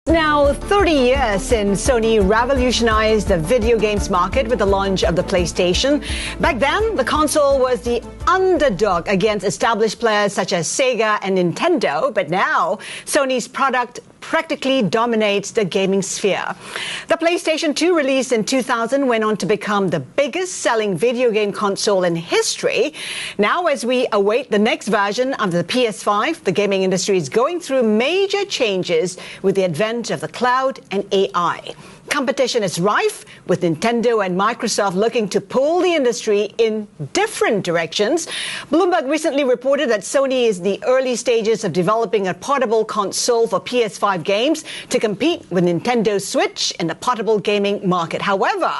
Now, 30 years since Sony revolutionized the video games market with the launch of the PlayStation. Back then, the console was the underdog against established players such as Sega and Nintendo. But now, Sony's product practically dominates the gaming sphere. The PlayStation 2, released in 2000, went on to become the biggest selling video game console in history. Now, as we await the next version of the PS5, the gaming industry is going through major changes with the advent of the cloud and AI. Competition is rife, with Nintendo and Microsoft looking to pull the industry in different directions. Bloomberg recently reported that Sony is in the early stages of developing a portable console for PS5 games to compete with Nintendo Switch in the portable gaming market. However,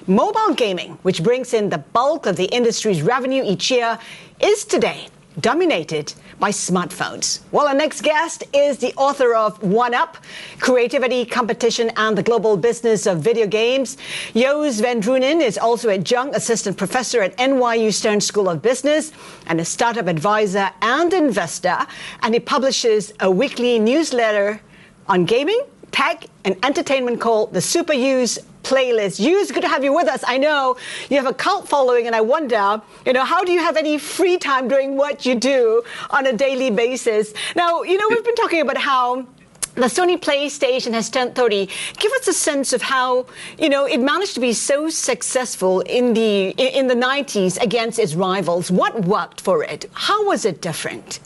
mobile gaming, which brings in the bulk of the industry's revenue each year, is today dominated by smartphones. Well, our next guest is the author of One Up, Creativity, Competition, and the Global Business of Video Games. Joost van Dreunen is also a adjunct assistant professor at NYU Stern School of Business and a startup advisor and investor. And he publishes a weekly newsletter on gaming, tech, and entertainment called the Super Use Playlist. Joost, good to have you with us. I know you have a cult following, and I wonder, how do you have any free time doing what you do on a daily basis? Now, we've been talking about how the Sony PlayStation has turned 30. Give us a sense of how, it managed to be so successful in the 90s against its rivals. What worked for it? How was it different?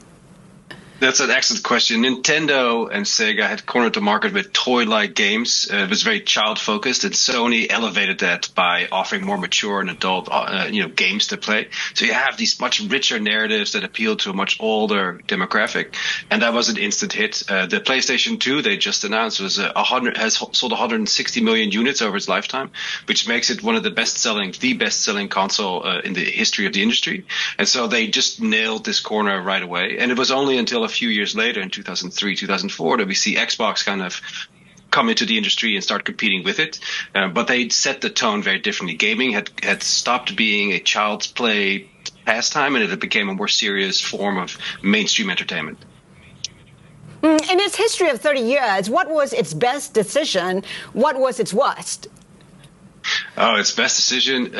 That's an excellent question. Nintendo and Sega had cornered the market with toy-like games. It was very child-focused, and Sony elevated that by offering more mature and adult, games to play. So you have these much richer narratives that appeal to a much older demographic, and that was an instant hit. The PlayStation 2 they just announced has sold 160 million units over its lifetime, which makes it one of the best-selling console in the history of the industry. And so they just nailed this corner right away. And it was only until a few years later, in 2003, 2004, that we see Xbox kind of come into the industry and start competing with it. But they set the tone very differently. Gaming had stopped being a child's play pastime, and it became a more serious form of mainstream entertainment. In its history of 30 years, what was its best decision? What was its worst? Oh, its best decision.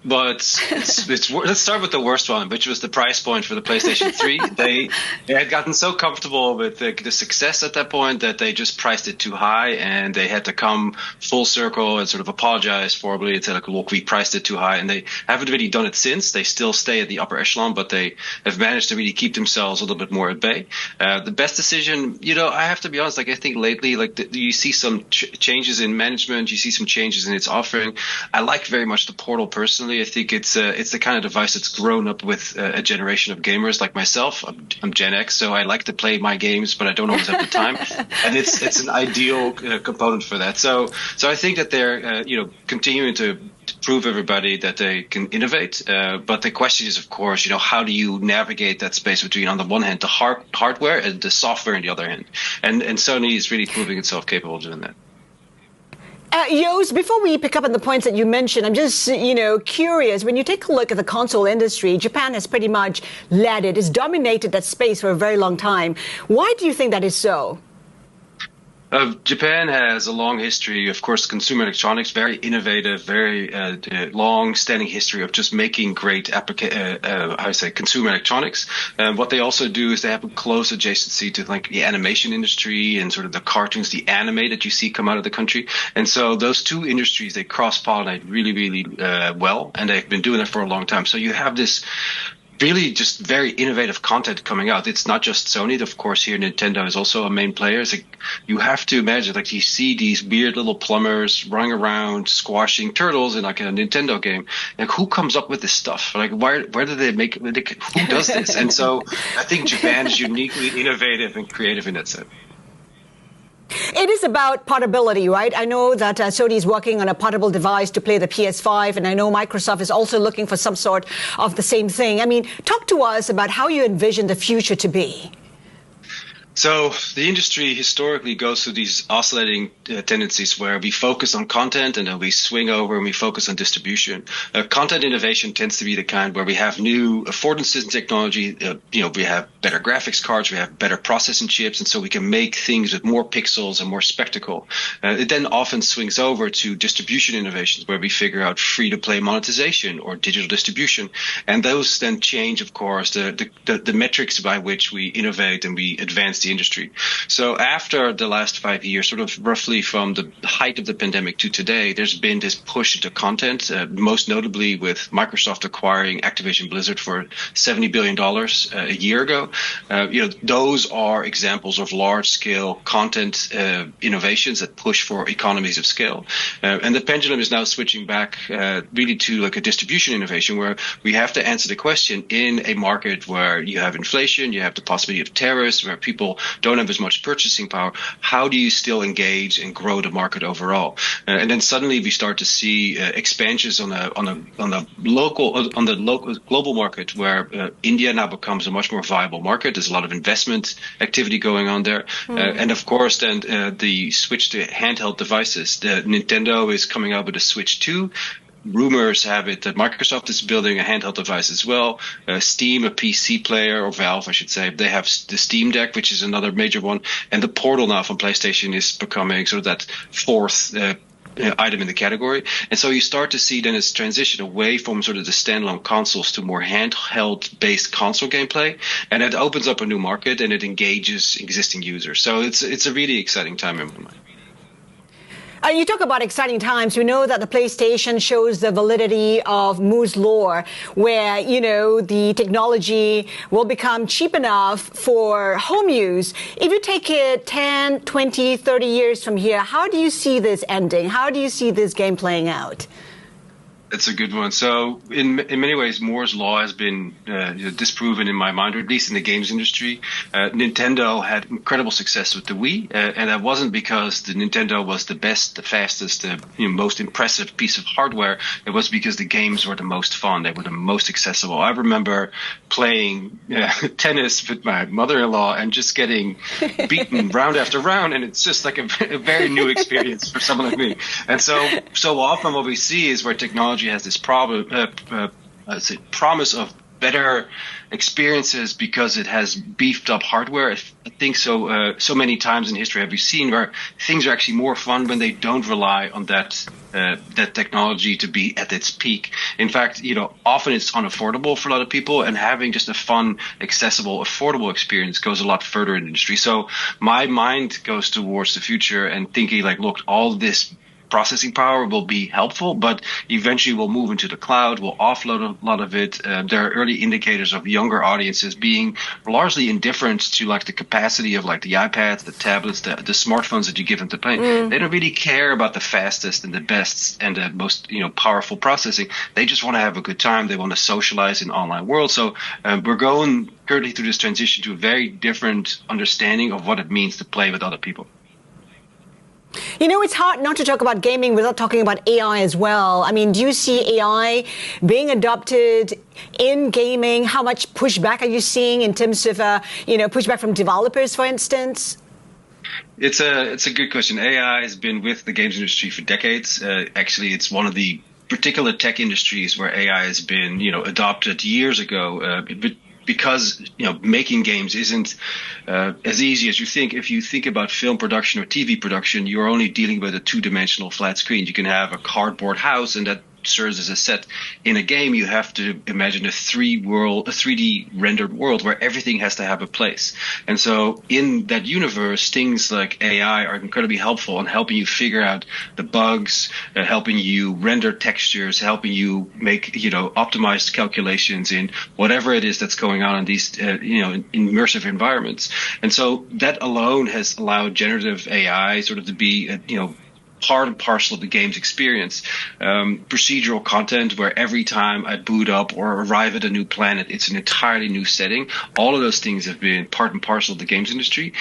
Let's start with the worst one, which was the price point for the PlayStation 3. They had gotten so comfortable with the success at that point that they just priced it too high, and they had to come full circle and sort of apologize formally and say, like, look, we priced it too high. And they haven't really done it since. They still stay at the upper echelon, but they have managed to really keep themselves a little bit more at bay. The best decision, I have to be honest, I think lately, you see some changes in management, you see some changes in its offering. I like very much the Portal personally. I think it's the kind of device that's grown up with a generation of gamers like myself. I'm Gen X, so I like to play my games, but I don't always have the time. And it's an ideal component for that. So I think that they're continuing to prove everybody that they can innovate. But the question is, of course, how do you navigate that space between, on the one hand, the hardware and the software on the other hand? And Sony is really proving itself capable of doing that. Joost, before we pick up on the points that you mentioned, I'm just, curious. When you take a look at the console industry, Japan has pretty much led it. It's dominated that space for a very long time. Why do you think that is so? Japan has a long history, of course, consumer electronics, very innovative, very long-standing history of just making great consumer electronics. What they also do is they have a close adjacency to the animation industry and sort of the cartoons, the anime that you see come out of the country. And so those two industries, they cross-pollinate really, really well, and they've been doing it for a long time. So you have this really just very innovative content coming out. It's not just Sony. Of course, here Nintendo is also a main player. You have to imagine, you see these weird little plumbers running around squashing turtles in a Nintendo game. Who comes up with this stuff? Where do they make it? Who does this? And so I think Japan is uniquely innovative and creative in that sense. It is about portability, right? I know that Sony is working on a portable device to play the PS5, and I know Microsoft is also looking for some sort of the same thing. I mean, talk to us about how you envision the future to be. So the industry historically goes through these oscillating tendencies where we focus on content and then we swing over and we focus on distribution. Content innovation tends to be the kind where we have new affordances in technology. We have better graphics cards, we have better processing chips, and so we can make things with more pixels and more spectacle. It then often swings over to distribution innovations where we figure out free-to-play monetization or digital distribution. And those then change, of course, the metrics by which we innovate and we advance the industry. So after the last 5 years, sort of roughly from the height of the pandemic to today, there's been this push into content, most notably with Microsoft acquiring Activision Blizzard for $70 billion a year ago. Those are examples of large-scale content innovations that push for economies of scale. And the pendulum is now switching back really to like a distribution innovation where we have to answer the question in a market where you have inflation, you have the possibility of tariffs, where people don't have as much purchasing power. How do you still engage and grow the market overall? And then suddenly we start to see expansions on the global market where India now becomes a much more viable market. There's a lot of investment activity going on there. And of course, then the switch to handheld devices. Nintendo is coming out with a Switch 2. Rumors have it that Microsoft is building a handheld device as well. Steam, a PC player, or Valve, I should say, they have the Steam Deck, which is another major one. And the Portal now from PlayStation is becoming sort of that fourth item in the category. And so you start to see then this transition away from sort of the standalone consoles to more handheld-based console gameplay. And it opens up a new market and it engages existing users. So it's a really exciting time in my mind. You talk about exciting times. We know that the PlayStation shows the validity of Moore's Law, where, the technology will become cheap enough for home use. If you take it 10, 20, 30 years from here, how do you see this ending? How do you see this game playing out? That's a good one. So in many ways, Moore's Law has been disproven in my mind, or at least in the games industry. Nintendo had incredible success with the Wii, and that wasn't because the Nintendo was the best, the fastest, the most impressive piece of hardware. It was because the games were the most fun. They were the most accessible. I remember playing tennis with my mother-in-law and just getting beaten round after round, and it's just like a very new experience for someone like me. And so often what we see is where technology has this promise of better experiences because it has beefed up hardware. I think so many times in history have we seen where things are actually more fun when they don't rely on that technology to be at its peak. In fact, often it's unaffordable for a lot of people, and having just a fun, accessible, affordable experience goes a lot further in the industry. So my mind goes towards the future and thinking like, look, all this processing power will be helpful, but eventually we'll move into the cloud. We'll offload a lot of it. There are early indicators of younger audiences being largely indifferent to like the capacity of like the iPads, the tablets, the smartphones that you give them to play. They don't really care about the fastest and the best and the most powerful processing. They just want to have a good time. They want to socialize in an online world. So we're going currently through this transition to a very different understanding of what it means to play with other people. It's hard not to talk about gaming without talking about AI as well. I mean, do you see AI being adopted in gaming? How much pushback are you seeing in terms of, pushback from developers, for instance? It's a good question. AI has been with the games industry for decades. Actually, it's one of the particular tech industries where AI has been, adopted years ago. Because making games isn't as easy as you think. If you think about film production or TV production, you're only dealing with a two-dimensional flat screen. You can have a cardboard house, and that serves as a set. In a game, you have to imagine a 3D rendered world where everything has to have a place. And so in that universe, things like AI are incredibly helpful in helping you figure out the bugs, helping you render textures, helping you make, optimized calculations in whatever it is that's going on in these, immersive environments. And so that alone has allowed generative AI sort of to be, part and parcel of the game's experience. Procedural content where every time I boot up or arrive at a new planet, it's an entirely new setting. All of those things have been part and parcel of the games industry.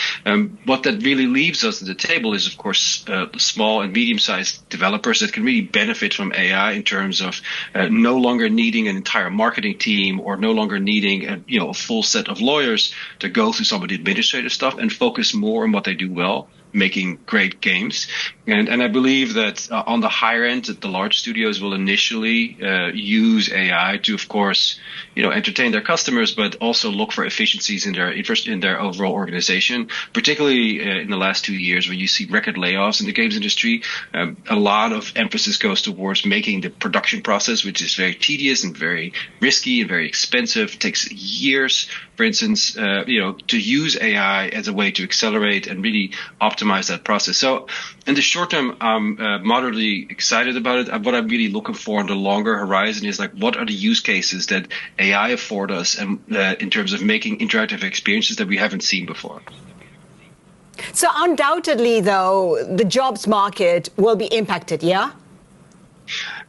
What that really leaves us at the table is, of course, small and medium-sized developers that can really benefit from AI in terms of no longer needing an entire marketing team or no longer needing a full set of lawyers to go through some of the administrative stuff and focus more on what they do well, making great games. And I believe that on the higher end, the large studios will initially use AI to, of course, entertain their customers, but also look for efficiencies in their overall organization, particularly in the last 2 years when you see record layoffs in the games industry. A lot of emphasis goes towards making the production process, which is very tedious and very risky and very expensive. It takes years, for instance, to use AI as a way to accelerate and really optimize that process. So in the short term, I'm moderately excited about it. What I'm really looking for on the longer horizon is what are the use cases that AI afford us and in terms of making interactive experiences that we haven't seen before. So undoubtedly, though, the jobs market will be impacted, yeah?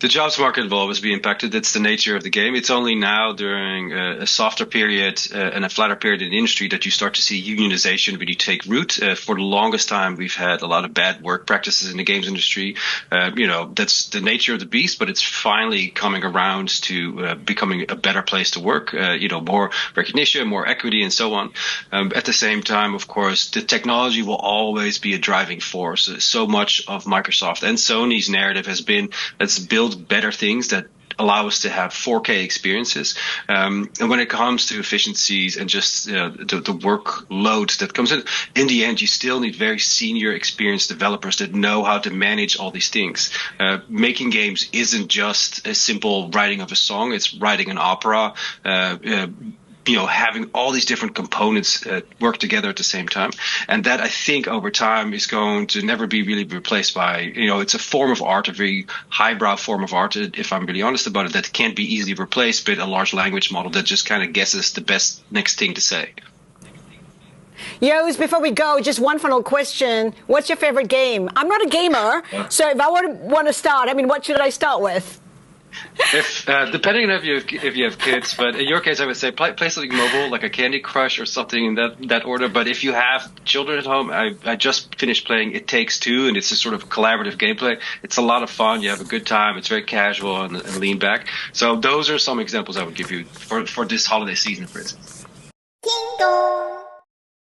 The jobs market will always be impacted. That's the nature of the game. It's only now during a softer period and a flatter period in the industry that you start to see unionization really take root. For the longest time, we've had a lot of bad work practices in the games industry. That's the nature of the beast, but it's finally coming around to becoming a better place to work, more recognition, more equity, and so on. At the same time, of course, the technology will always be a driving force. So much of Microsoft and Sony's narrative has been, let's build better things that allow us to have 4K experiences. And when it comes to efficiencies and just the workload that comes in the end, you still need very senior, experienced developers that know how to manage all these things. Making games isn't just a simple writing of a song. It's writing an opera, having all these different components work together at the same time. And that, I think, over time is going to never be really replaced by, it's a form of art, a very highbrow form of art, if I'm really honest about it, that can't be easily replaced by a large language model that just kind of guesses the best next thing to say. Joost, before we go, just one final question. What's your favorite game? I'm not a gamer, so if I want to start, what should I start with? Depending on if you have kids, but in your case, I would say play something mobile, like a Candy Crush or something in that order. But if you have children at home, I just finished playing It Takes Two, and it's a sort of collaborative gameplay. It's a lot of fun. You have a good time. It's very casual and lean back. So those are some examples I would give you for this holiday season, for instance.